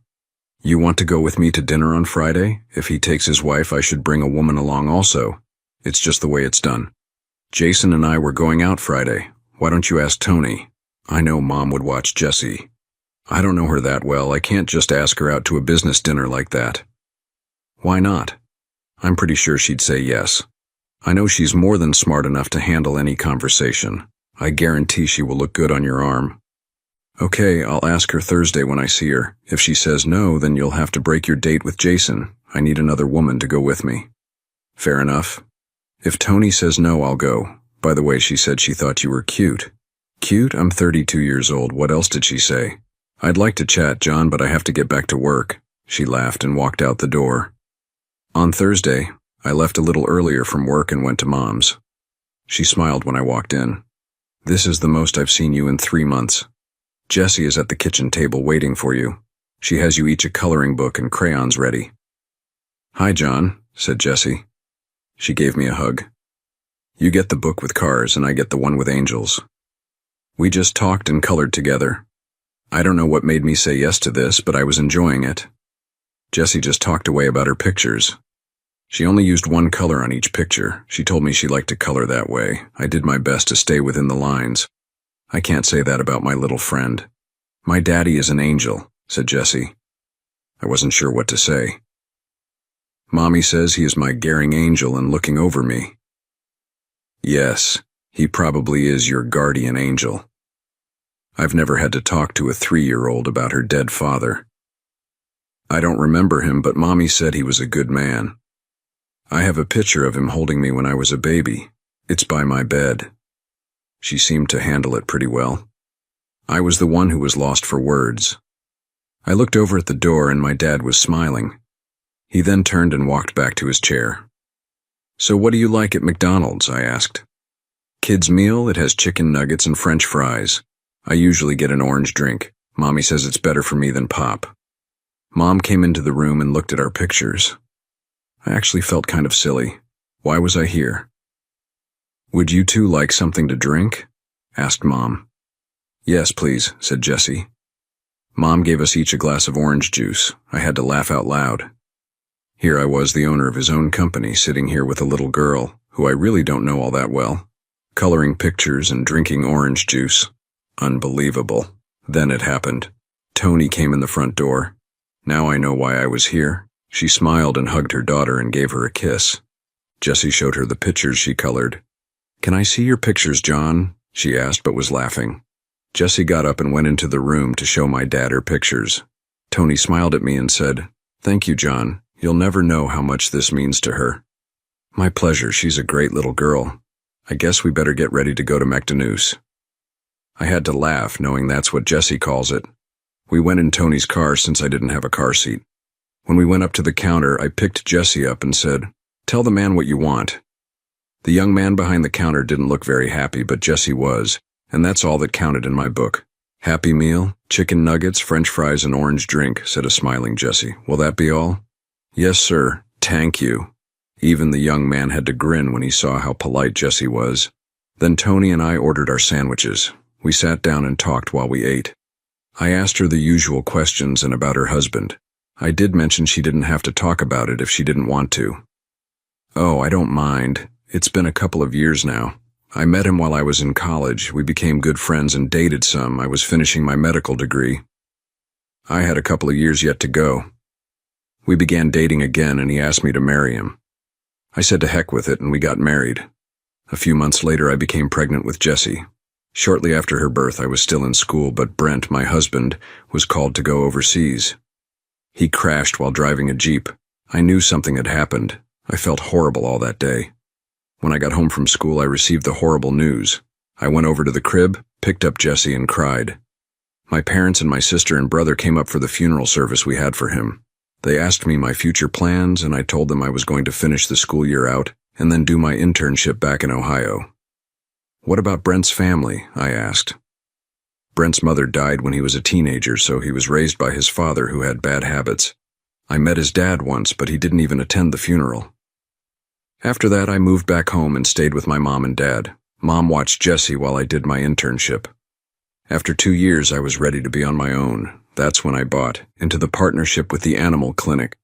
You want to go with me to dinner on Friday? If he takes his wife, I should bring a woman along also. It's just the way it's done. Jason and I were going out Friday. Why don't you ask Tony? I know Mom would watch Jessie. I don't know her that well. I can't just ask her out to a business dinner like that. Why not? I'm pretty sure she'd say yes. I know she's more than smart enough to handle any conversation. I guarantee she will look good on your arm. Okay, I'll ask her Thursday when I see her. If she says no, then you'll have to break your date with Jason. I need another woman to go with me. Fair enough. If Tony says no, I'll go. By the way, she said she thought you were cute. Cute? I'm 32 years old. What else did she say? I'd like to chat, John, but I have to get back to work. She laughed and walked out the door. On Thursday, I left a little earlier from work and went to Mom's. She smiled when I walked in. This is the most I've seen you in 3 months. Jessie is at the kitchen table waiting for you. She has you each a coloring book and crayons ready. Hi, John, said Jessie. She gave me a hug. You get the book with cars and I get the one with angels. We just talked and colored together. I don't know what made me say yes to this, but I was enjoying it. Jessie just talked away about her pictures. She only used one color on each picture. She told me she liked to color that way. I did my best to stay within the lines. I can't say that about my little friend. My daddy is an angel, said Jessie. I wasn't sure what to say. Mommy says he is my guardian angel and looking over me. Yes, he probably is your guardian angel. I've never had to talk to a 3-year-old about her dead father. I don't remember him, but Mommy said he was a good man. I have a picture of him holding me when I was a baby. It's by my bed. She seemed to handle it pretty well. I was the one who was lost for words. I looked over at the door and my dad was smiling. He then turned and walked back to his chair. So what do you like at McDonald's? I asked. Kids' meal, it has chicken nuggets and French fries. I usually get an orange drink. Mommy says it's better for me than pop. Mom came into the room and looked at our pictures. I actually felt kind of silly. Why was I here? Would you two like something to drink? Asked Mom. Yes, please, said Jessie. Mom gave us each a glass of orange juice. I had to laugh out loud. Here I was, the owner of his own company, sitting here with a little girl, who I really don't know all that well, coloring pictures and drinking orange juice. Unbelievable. Then it happened. Tony came in the front door. Now I know why I was here. She smiled and hugged her daughter and gave her a kiss. Jessie showed her the pictures she colored. Can I see your pictures, John? She asked, but was laughing. Jessie got up and went into the room to show my dad her pictures. Tony smiled at me and said, Thank you, John. You'll never know how much this means to her. My pleasure. She's a great little girl. I guess we better get ready to go to McDonough's. I had to laugh, knowing that's what Jessie calls it. We went in Tony's car since I didn't have a car seat. When we went up to the counter, I picked Jessie up and said, Tell the man what you want. The young man behind the counter didn't look very happy, but Jessie was, and that's all that counted in my book. Happy meal, chicken nuggets, French fries, and orange drink, said a smiling Jessie. Will that be all? Yes, sir. Thank you. Even the young man had to grin when he saw how polite Jessie was. Then Tony and I ordered our sandwiches. We sat down and talked while we ate. I asked her the usual questions and about her husband. I did mention she didn't have to talk about it if she didn't want to. Oh, I don't mind. It's been a couple of years now. I met him while I was in college. We became good friends and dated some. I was finishing my medical degree. I had a couple of years yet to go. We began dating again and he asked me to marry him. I said to heck with it and we got married. A few months later I became pregnant with Jessie. Shortly after her birth I was still in school, but Brent, my husband, was called to go overseas. He crashed while driving a Jeep. I knew something had happened. I felt horrible all that day. When I got home from school I received the horrible news. I went over to the crib, picked up Jessie and cried. My parents and my sister and brother came up for the funeral service we had for him. They asked me my future plans and I told them I was going to finish the school year out and then do my internship back in Ohio. What about Brent's family? I asked. Brent's mother died when he was a teenager, so he was raised by his father who had bad habits. I met his dad once, but he didn't even attend the funeral. After that, I moved back home and stayed with my mom and dad. Mom watched Jessie while I did my internship. After 2 years, I was ready to be on my own. That's when I bought into the partnership with the animal clinic.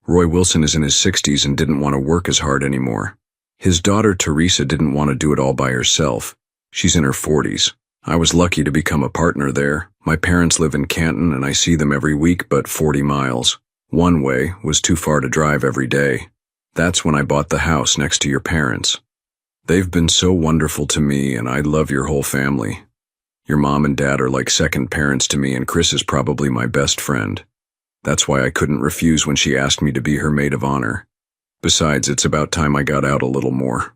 Roy Wilson is in his 60s and didn't want to work as hard anymore. His daughter Teresa didn't want to do it all by herself. She's in her 40s. I was lucky to become a partner there. My parents live in Canton and I see them every week, but 40 miles. One way was too far to drive every day. That's when I bought the house next to your parents. They've been so wonderful to me and I love your whole family. Your mom and dad are like second parents to me and Chris is probably my best friend. That's why I couldn't refuse when she asked me to be her maid of honor. Besides, it's about time I got out a little more.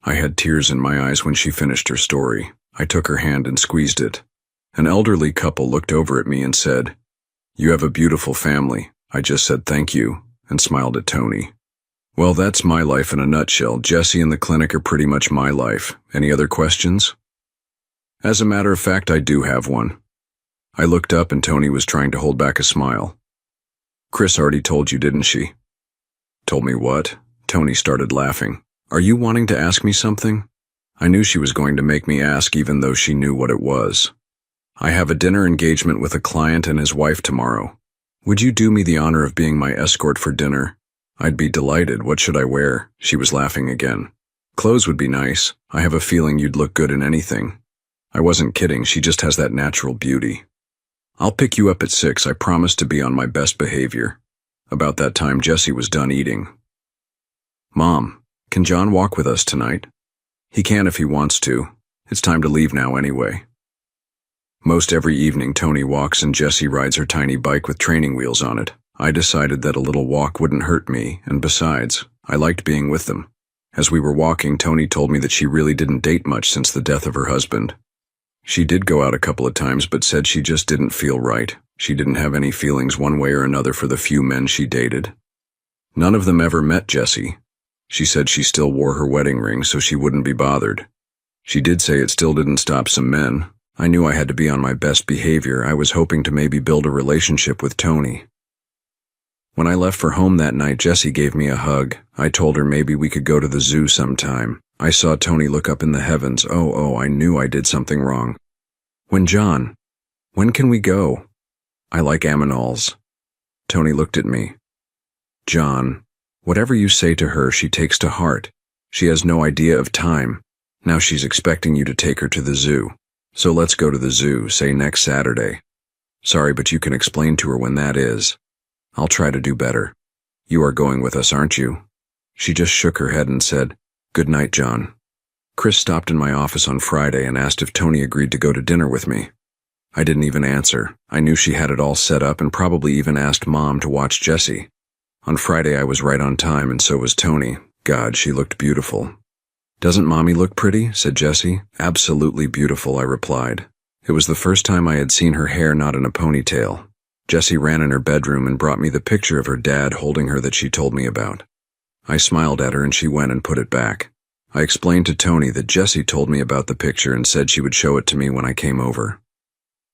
I had tears in my eyes when she finished her story. I took her hand and squeezed it. An elderly couple looked over at me and said, "You have a beautiful family." I just said thank you and smiled at Tony. Well, that's my life in a nutshell. Jesse and the clinic are pretty much my life. Any other questions? As a matter of fact, I do have one. I looked up and Tony was trying to hold back a smile. Chris already told you, didn't she? Told me what? Tony started laughing. Are you wanting to ask me something? I knew she was going to make me ask even though she knew what it was. I have a dinner engagement with a client and his wife tomorrow. Would you do me the honor of being my escort for dinner? I'd be delighted. What should I wear? She was laughing again. Clothes would be nice. I have a feeling you'd look good in anything. I wasn't kidding. She just has that natural beauty. I'll pick you up at 6. I promise to be on my best behavior. About that time, Jesse was done eating. Mom, can John walk with us tonight? He can if he wants to. It's time to leave now anyway. Most every evening, Tony walks and Jesse rides her tiny bike with training wheels on it. I decided that a little walk wouldn't hurt me, and besides, I liked being with them. As we were walking, Tony told me that she really didn't date much since the death of her husband. She did go out a couple of times, but said she just didn't feel right. She didn't have any feelings one way or another for the few men she dated. None of them ever met Jesse. She said she still wore her wedding ring so she wouldn't be bothered. She did say it still didn't stop some men. I knew I had to be on my best behavior. I was hoping to maybe build a relationship with Tony. When I left for home that night, Jesse gave me a hug. I told her maybe we could go to the zoo sometime. I saw Tony look up in the heavens. Oh, I knew I did something wrong. When can we go? I like Aminals. Tony looked at me. John, whatever you say to her, she takes to heart. She has no idea of time. Now she's expecting you to take her to the zoo. So let's go to the zoo, say next Saturday. Sorry, but you can explain to her when that is. I'll try to do better. You are going with us, aren't you? She just shook her head and said, Good night, John. Chris stopped in my office on Friday and asked if Tony agreed to go to dinner with me. I didn't even answer. I knew she had it all set up and probably even asked Mom to watch Jesse. On Friday I was right on time and so was Tony. God, she looked beautiful. Doesn't Mommy look pretty? Said Jesse. Absolutely beautiful, I replied. It was the first time I had seen her hair not in a ponytail. Jesse ran in her bedroom and brought me the picture of her dad holding her that she told me about. I smiled at her and she went and put it back. I explained to Tony that Jesse told me about the picture and said she would show it to me when I came over.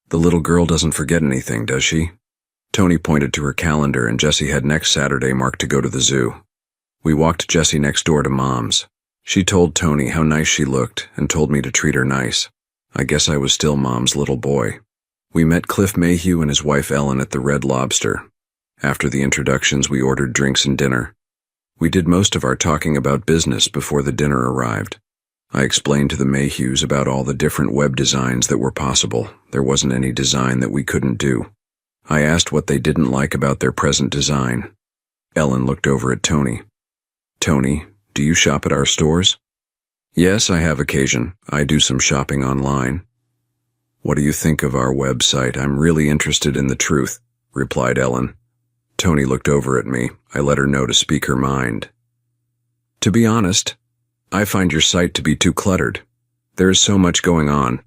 The little girl doesn't forget anything, does she? Tony pointed to her calendar and Jesse had next Saturday marked to go to the zoo. We walked Jesse next door to Mom's. She told Tony how nice she looked and told me to treat her nice. I guess I was still Mom's little boy. We met Cliff Mayhew and his wife Ellen at the Red Lobster. After the introductions, we ordered drinks and dinner. We did most of our talking about business before the dinner arrived. I explained to the Mayhews about all the different web designs that were possible. There wasn't any design that we couldn't do. I asked what they didn't like about their present design. Ellen looked over at Tony. Tony, do you shop at our stores? Yes, I have occasion. I do some shopping online. What do you think of our website? I'm really interested in the truth, replied Ellen. Tony looked over at me. I let her know to speak her mind. To be honest, I find your site to be too cluttered. There is so much going on.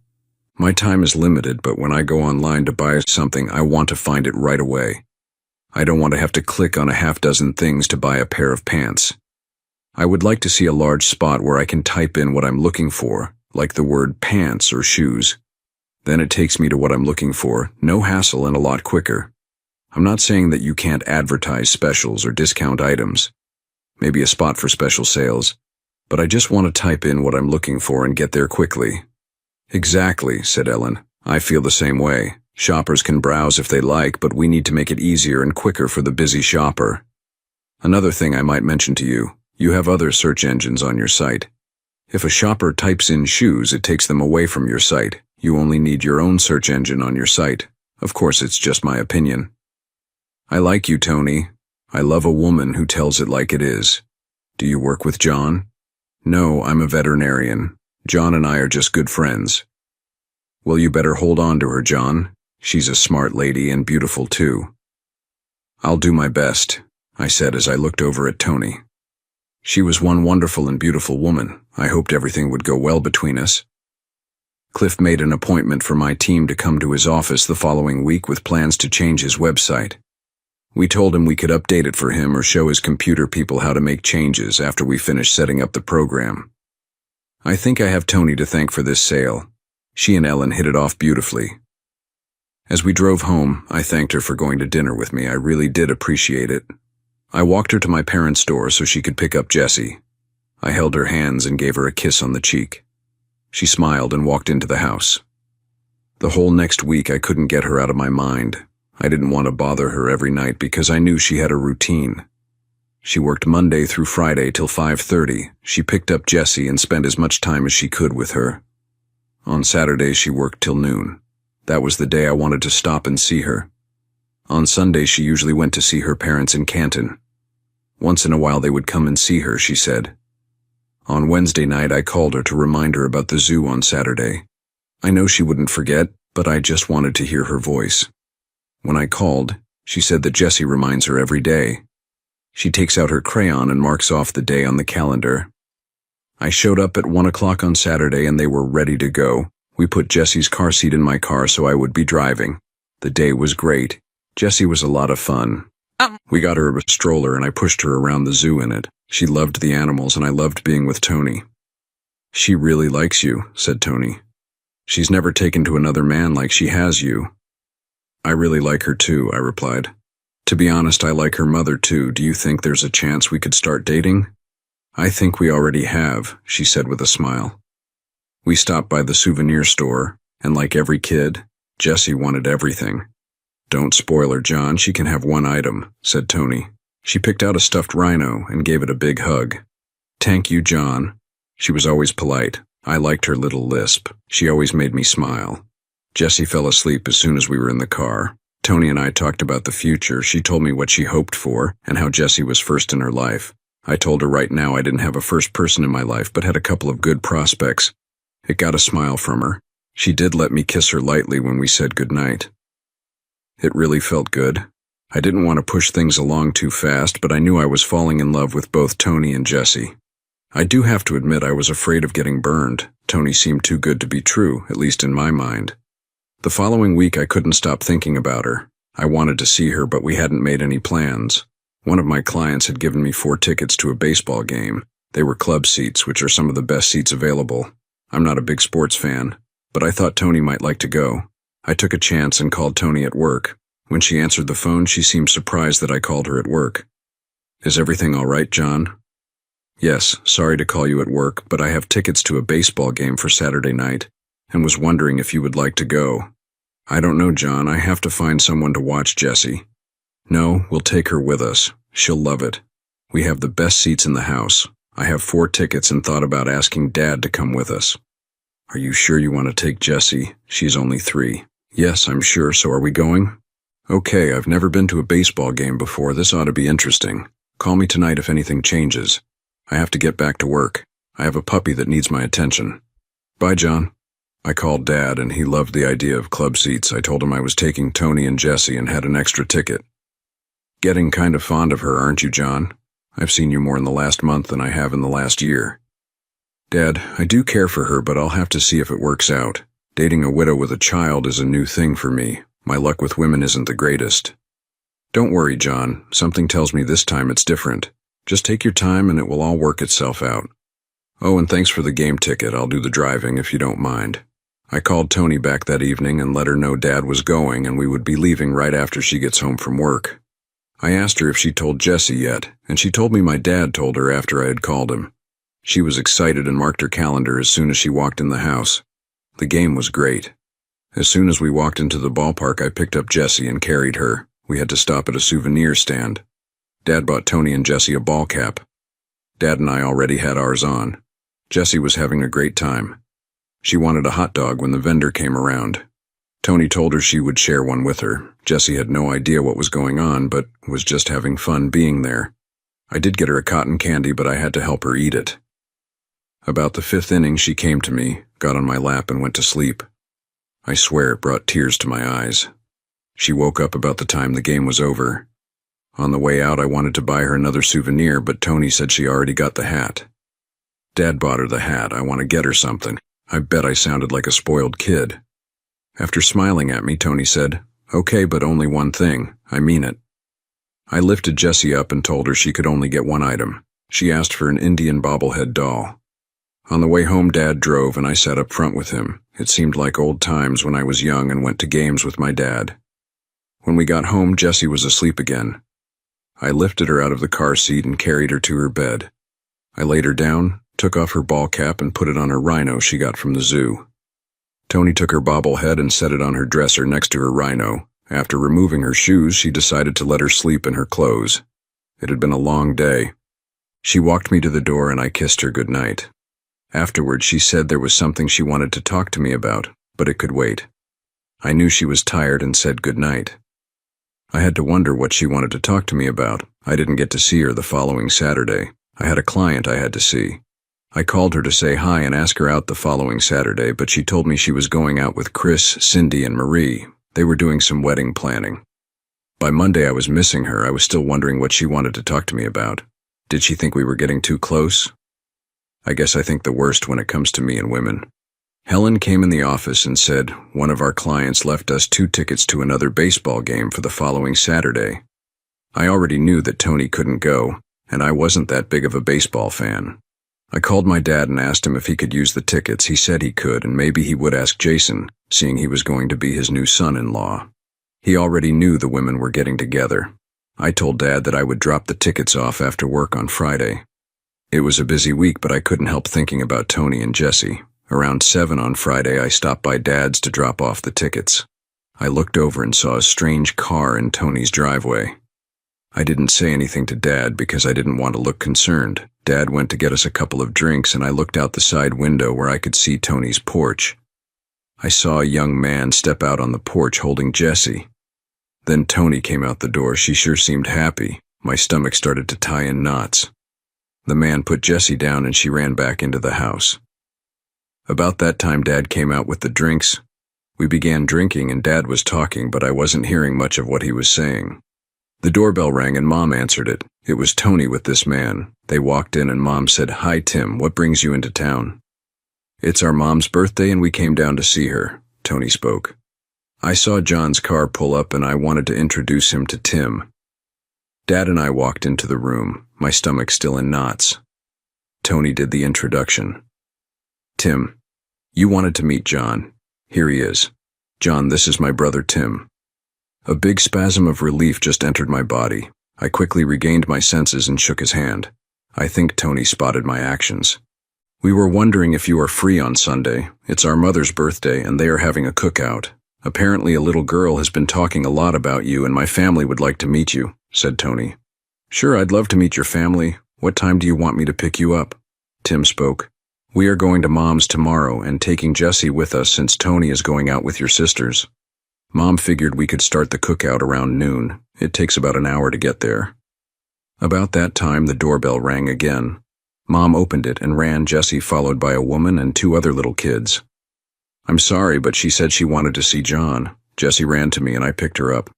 My time is limited, but when I go online to buy something, I want to find it right away. I don't want to have to click on a half-dozen things to buy a pair of pants. I would like to see a large spot where I can type in what I'm looking for, like the word pants or shoes. Then it takes me to what I'm looking for, no hassle and a lot quicker. I'm not saying that you can't advertise specials or discount items. Maybe a spot for special sales. But I just want to type in what I'm looking for and get there quickly. Exactly, said Ellen. I feel the same way. Shoppers can browse if they like, but we need to make it easier and quicker for the busy shopper. Another thing I might mention to you, you have other search engines on your site. If a shopper types in shoes, it takes them away from your site. You only need your own search engine on your site. Of course, it's just my opinion. I like you, Tony. I love a woman who tells it like it is. Do you work with John? No, I'm a veterinarian. John and I are just good friends. Well, you better hold on to her, John. She's a smart lady and beautiful too. I'll do my best, I said as I looked over at Tony. She was one wonderful and beautiful woman. I hoped everything would go well between us. Cliff made an appointment for my team to come to his office the following week with plans to change his website. We told him we could update it for him or show his computer people how to make changes after we finished setting up the program. I think I have Tony to thank for this sale. She and Ellen hit it off beautifully. As we drove home, I thanked her for going to dinner with me. I really did appreciate it. I walked her to my parents' door so she could pick up Jessie. I held her hands and gave her a kiss on the cheek. She smiled and walked into the house. The whole next week I couldn't get her out of my mind. I didn't want to bother her every night because I knew she had a routine. She worked Monday through Friday till 5:30. She picked up Jessie and spent as much time as she could with her. On Saturdays she worked till noon. That was the day I wanted to stop and see her. On Sunday she usually went to see her parents in Canton. Once in a while they would come and see her, she said. On Wednesday night I called her to remind her about the zoo on Saturday. I know she wouldn't forget, but I just wanted to hear her voice. When I called, she said that Jessie reminds her every day. She takes out her crayon and marks off the day on the calendar. I showed up at 1 o'clock on Saturday and they were ready to go. We put Jessie's car seat in my car so I would be driving. The day was great. Jessie was a lot of fun. We got her a stroller and I pushed her around the zoo in it. She loved the animals and I loved being with Tony. She really likes you, said Tony. She's never taken to another man like she has you. I really like her too, I replied. To be honest, I like her mother too. Do you think there's a chance we could start dating? I think we already have, she said with a smile. We stopped by the souvenir store, and like every kid, Jessie wanted everything. Don't spoil her, John. She can have one item, said Tony. She picked out a stuffed rhino and gave it a big hug. Thank you, John. She was always polite. I liked her little lisp. She always made me smile. Jessie fell asleep as soon as we were in the car. Tony and I talked about the future. She told me what she hoped for and how Jessie was first in her life. I told her right now I didn't have a first person in my life but had a couple of good prospects. It got a smile from her. She did let me kiss her lightly when we said goodnight. It really felt good. I didn't want to push things along too fast, but I knew I was falling in love with both Tony and Jessie. I do have to admit I was afraid of getting burned. Tony seemed too good to be true, at least in my mind. The following week I couldn't stop thinking about her. I wanted to see her, but we hadn't made any plans. One of my clients had given me 4 tickets to a baseball game. They were club seats, which are some of the best seats available. I'm not a big sports fan, but I thought Tony might like to go. I took a chance and called Tony at work. When she answered the phone, she seemed surprised that I called her at work. Is everything all right, John? Yes, sorry to call you at work, but I have tickets to a baseball game for Saturday night, and was wondering if you would like to go. I don't know, John. I have to find someone to watch Jessie. No, we'll take her with us. She'll love it. We have the best seats in the house. I have 4 tickets and thought about asking Dad to come with us. Are you sure you want to take Jessie? She's only 3. Yes, I'm sure. So are we going? Okay, I've never been to a baseball game before. This ought to be interesting. Call me tonight if anything changes. I have to get back to work. I have a puppy that needs my attention. Bye, John. I called Dad, and he loved the idea of club seats. I told him I was taking Tony and Jessie and had an extra ticket. Getting kind of fond of her, aren't you, John? I've seen you more in the last month than I have in the last year. Dad, I do care for her, but I'll have to see if it works out. Dating a widow with a child is a new thing for me. My luck with women isn't the greatest. Don't worry, John. Something tells me this time it's different. Just take your time and it will all work itself out. Oh, and thanks for the game ticket. I'll do the driving if you don't mind. I called Tony back that evening and let her know Dad was going and we would be leaving right after she gets home from work. I asked her if she told Jessie yet, and she told me my dad told her after I had called him. She was excited and marked her calendar as soon as she walked in the house. The game was great. As soon as we walked into the ballpark, I picked up Jessie and carried her. We had to stop at a souvenir stand. Dad bought Tony and Jessie a ball cap. Dad and I already had ours on. Jessie was having a great time. She wanted a hot dog when the vendor came around. Tony told her she would share one with her. Jessie had no idea what was going on, but was just having fun being there. I did get her a cotton candy, but I had to help her eat it. About the 5th inning, she came to me, got on my lap, and went to sleep. I swear it brought tears to my eyes. She woke up about the time the game was over. On the way out, I wanted to buy her another souvenir, but Tony said she already got the hat. Dad bought her the hat. I want to get her something. I bet I sounded like a spoiled kid. After smiling at me, Tony said, "Okay, but only one thing. I mean it." I lifted Jessie up and told her she could only get one item. She asked for an Indian bobblehead doll. On the way home, Dad drove and I sat up front with him. It seemed like old times when I was young and went to games with my dad. When we got home, Jessie was asleep again. I lifted her out of the car seat and carried her to her bed. I laid her down, took off her ball cap and put it on her rhino she got from the zoo. Tony took her bobblehead and set it on her dresser next to her rhino. After removing her shoes, she decided to let her sleep in her clothes. It had been a long day. She walked me to the door and I kissed her goodnight. Afterwards, she said there was something she wanted to talk to me about, but it could wait. I knew she was tired and said goodnight. I had to wonder what she wanted to talk to me about. I didn't get to see her the following Saturday. I had a client I had to see. I called her to say hi and ask her out the following Saturday, but she told me she was going out with Chris, Cindy, and Marie. They were doing some wedding planning. By Monday, I was missing her. I was still wondering what she wanted to talk to me about. Did she think we were getting too close? I guess I think the worst when it comes to me and women. Helen came in the office and said one of our clients left us 2 tickets to another baseball game for the following Saturday. I already knew that Tony couldn't go, and I wasn't that big of a baseball fan. I called my dad and asked him if he could use the tickets. He said he could, and maybe he would ask Jason, seeing he was going to be his new son-in-law. He already knew the women were getting together. I told Dad that I would drop the tickets off after work on Friday. It was a busy week, but I couldn't help thinking about Tony and Jessie. Around 7 on Friday, I stopped by Dad's to drop off the tickets. I looked over and saw a strange car in Tony's driveway. I didn't say anything to Dad because I didn't want to look concerned. Dad went to get us a couple of drinks and I looked out the side window where I could see Tony's porch. I saw a young man step out on the porch holding Jessie. Then Tony came out the door. She sure seemed happy. My stomach started to tie in knots. The man put Jessie down and she ran back into the house. About that time, Dad came out with the drinks. We began drinking and Dad was talking, but I wasn't hearing much of what he was saying. The doorbell rang and Mom answered it. It was Tony with this man. They walked in and Mom said, "Hi, Tim, what brings you into town?" "It's our mom's birthday and we came down to see her," Tony spoke. "I saw John's car pull up and I wanted to introduce him to Tim." Dad and I walked into the room, my stomach still in knots. Tony did the introduction. "Tim, you wanted to meet John. Here he is. John, this is my brother Tim." A big spasm of relief just entered my body. I quickly regained my senses and shook his hand. I think Tony spotted my actions. "We were wondering if you are free on Sunday. It's our mother's birthday and they are having a cookout. Apparently a little girl has been talking a lot about you and my family would like to meet you," said Tony. "Sure, I'd love to meet your family. What time do you want me to pick you up?" Tim spoke. "We are going to Mom's tomorrow and taking Jessie with us since Tony is going out with your sisters. Mom figured we could start the cookout around noon. It takes about an hour to get there." About that time, the doorbell rang again. Mom opened it and ran Jessie followed by a woman and 2 other little kids. "I'm sorry, but she said she wanted to see John." Jessie ran to me and I picked her up.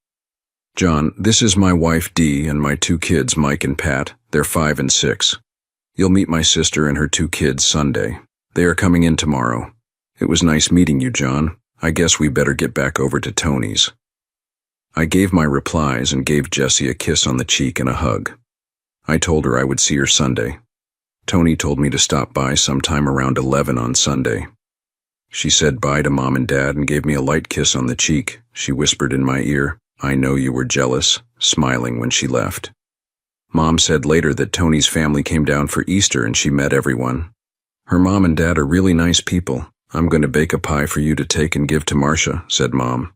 "John, this is my wife Dee and my 2 kids, Mike and Pat. They're 5 and 6. You'll meet my sister and her 2 kids Sunday. They are coming in tomorrow. It was nice meeting you, John. I guess we better get back over to Tony's." I gave my replies and gave Jessie a kiss on the cheek and a hug. I told her I would see her Sunday. Tony told me to stop by sometime around 11 on Sunday. She said bye to Mom and Dad and gave me a light kiss on the cheek. She whispered in my ear, "I know you were jealous," smiling when she left. Mom said later that Tony's family came down for Easter and she met everyone. "Her mom and dad are really nice people. I'm going to bake a pie for you to take and give to Marcia," said Mom.